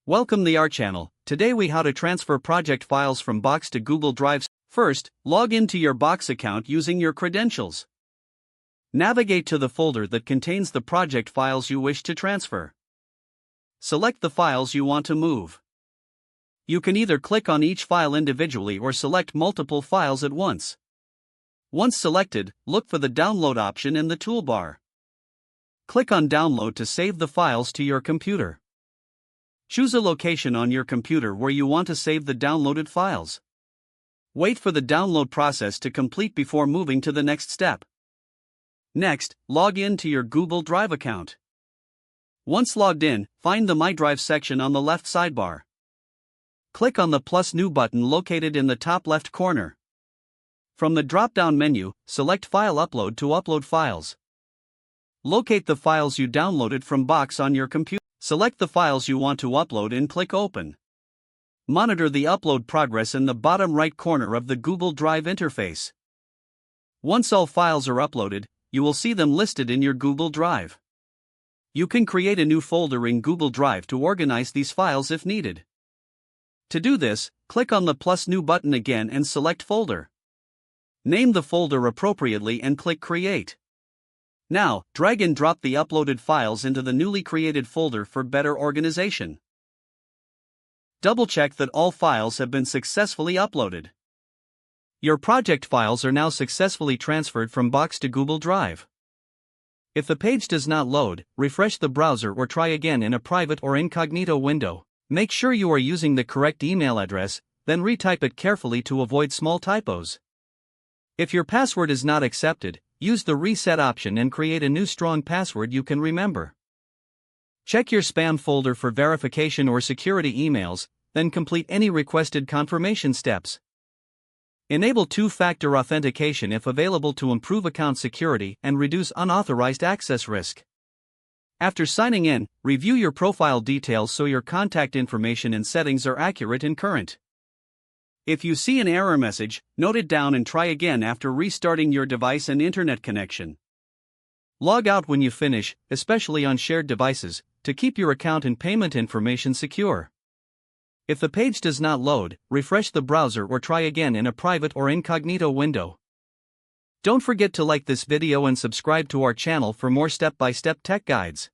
Welcome to our channel. Today we how to transfer project files from Box to Google Drive. First, log into your Box account using your credentials. Navigate to the folder that contains the project files you wish to transfer. Select the files you want to move. You can either click on each file individually or select multiple files at once. Once selected, look for the download option in the toolbar. Click on Download to save the files to your computer. Choose a location on your computer where you want to save the downloaded files. Wait for the download process to complete before moving to the next step. Next, log in to your Google Drive account. Once logged in, find the My Drive section on the left sidebar. Click on the plus New button located in the top left corner. From the drop-down menu, select File Upload to upload files. Locate the files you downloaded from Box on your computer. Select the files you want to upload and click Open. Monitor the upload progress in the bottom right corner of the Google Drive interface. Once all files are uploaded, you will see them listed in your Google Drive. You can create a new folder in Google Drive to organize these files if needed. To do this, click on the plus New button again and select Folder. Name the folder appropriately and click Create. Now, drag and drop the uploaded files into the newly created folder for better organization. Double-check that all files have been successfully uploaded. Your project files are now successfully transferred from Box to Google Drive. If the page does not load, refresh the browser or try again in a private or incognito window. Make sure you are using the correct email address, then retype it carefully to avoid small typos. If your password is not accepted, use the reset option and create a new strong password you can remember. Check your spam folder for verification or security emails, then complete any requested confirmation steps. Enable two-factor authentication if available to improve account security and reduce unauthorized access risk. After signing in, review your profile details so your contact information and settings are accurate and current. If you see an error message, note it down and try again after restarting your device and internet connection. Log out when you finish, especially on shared devices, to keep your account and payment information secure. If the page does not load, refresh the browser or try again in a private or incognito window. Don't forget to like this video and subscribe to our channel for more step-by-step tech guides.